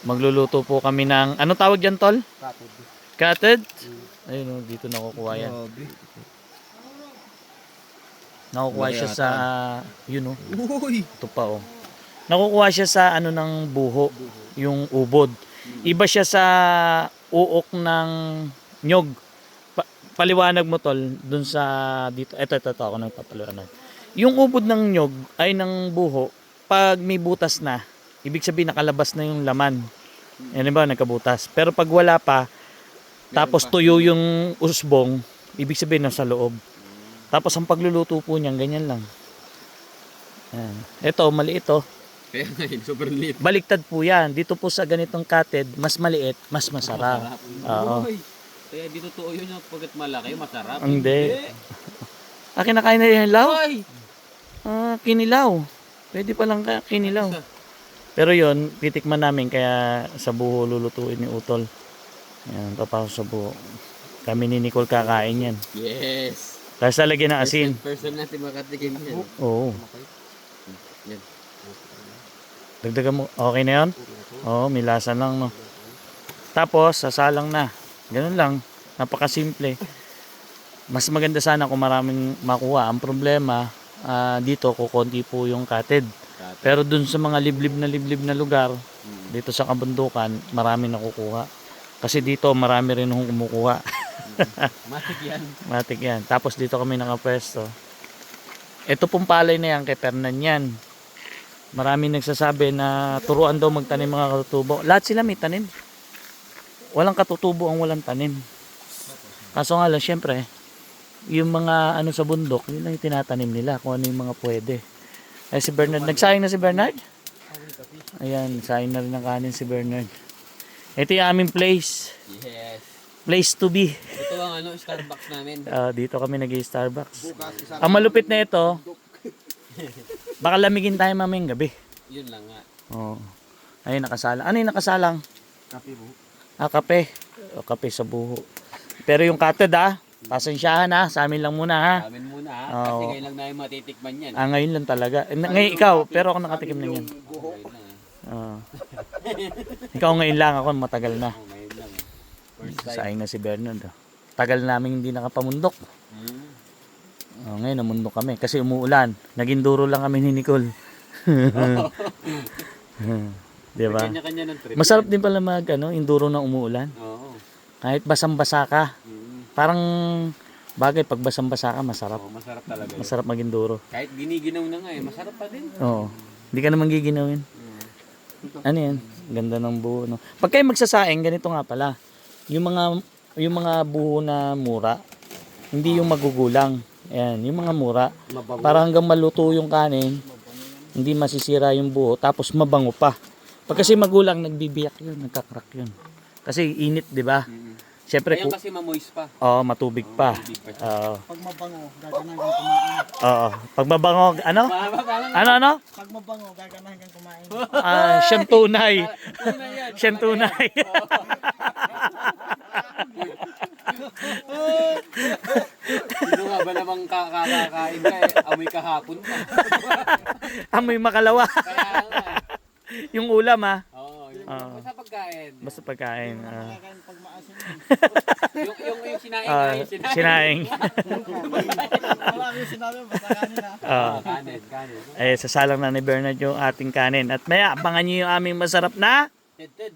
Magluluto po kami ng, ano tawag dyan, tol? Katod. Cottage? Ayun, dito nakukuha yan. Grabe. Nakukuha Laki siya yata. sa, yun oh, Uy! ito pa oh. Nakukuha siya sa ano ng buho, yung ubod. Iba siya sa uok ng nyog. Paliwanag mo tol, dun sa, dito, ito, ako nagpapaliwanag. Yung ubod ng nyog, ay ng buho, pag may butas na, ibig sabihin nakalabas na yung laman. Yan ba, nagkabutas. Pero pag wala pa, tapos tuyo yung usbong, ibig sabihin nasa loob. Tapos ang pagluluto po niyan, ganyan lang. Yan. Ito, maliit oh. Kaya ngayon, super liit. Baliktad po yan. Dito po sa ganitong cottage, mas maliit, mas masarap. Oo. Uy! Kaya di totoo yun yung pagkat malaki, masarap. Hindi. Kinakain na yung hilaw? Uy! Kinilaw. Pwede palang kinilaw. Pero yun, titikman namin kaya sa buho lulutuin ni Utol. Yan, papasok sa buho. Kami ni Nicole kakain yan. Yes! Tapos lalagyan ng asin. First time natin makatikim yan. Oo. Yan. Dagdagan mo. Okay na yun? Oo, may lasa lang, no? Tapos, sasalang na. Ganun lang. Napakasimple. Mas maganda sana kung maraming makuha. Ang problema, dito, kukunti po yung katid. Pero dun sa mga liblib na lugar, dito sa kabundukan, marami nakukuha. Kasi dito, marami rin hong kumukuha. Matik yan. Matik yan. Tapos dito kami nakapwesto. Ito pong palay na yan, kay Fernan yan. Marami nagsasabi na turuan daw magtanim mga katutubo. Lahat sila may tanim. Walang katutubo ang walang tanim. Kaso nga lang, syempre, yung mga ano sa bundok, yun lang yung tinatanim nila kung ano yung mga pwede. Eh si Bernard, nagsayang na si Bernard? Ayan, sayang na rin ng kanin si Bernard. Ito yung aming place. Yes. Place to be. Ito ang ano, Starbucks namin. Dito kami nag-Starbucks. Ang malupit na ito, baka lamigin tayo mamayang gabi. Yun lang nga. Oh. Ayun, nakasalang. Ano yung nakasalang? Kape mo. Kape. Kape sa buho. Pero yung katod pasensyahan sa amin lang muna ha. Amin muna ha. Oo. Kasi ngayon lang namin matitikman yan. Ngayon lang talaga. Ngayon ikaw, pero ako nakatikim na yan. Ngayon lang Ikaw ngayon lang, ako matagal na. Ngayon lang First time. Sayang na si Bernard. Tagal namin hindi nakapamundok. Ngayon namundok kami kasi umuulan. Naging duro lang kami ni Nicole. Diba? Kanya-kanya ng trip. Masarap din pala induro na umuulan. Oo. Kahit basang-basa ka. Parang bagay pag basang-basa ka, masarap. Oo, masarap talaga. Yun. Masarap maging duro. Kahit giniginaw na nga masarap pa din. Oo. Hindi ka naman giginawin. Ano yan? Ganda ng buho, no? Pag kayo magsasaing, ganito nga pala. Yung mga buho na mura, hindi yung magugulang. Ayan, yung mga mura. Mabango. Para hanggang maluto yung kanin, hindi masisira yung buho, tapos mabango pa. Pag kasi magulang, nagbibiyak yun, nagkakrak yun. Kasi init, di ba? Siyempre, Ayan kasi mamoist pa. matubig pa. Pag mabango, gaganahan kang kumain. Pag mabango, ano? Ano? Pag mabango, gaganahan kang kumain. Siyang tunay. Siyang tunay. Sino nga ba namang kakakain ka amoy kahapon pa. Amoy makalawa. Kaya nga. Yung ulam Oo, basta pagkain. Basta pagkain. Kakain pag maasin yun. yung sinaing Sinaing. Wala akong sinabi, basta kanin Kanin. Sasalang na ni Bernard yung ating kanin. At maya, abangan nyo yung aming masarap na Ted.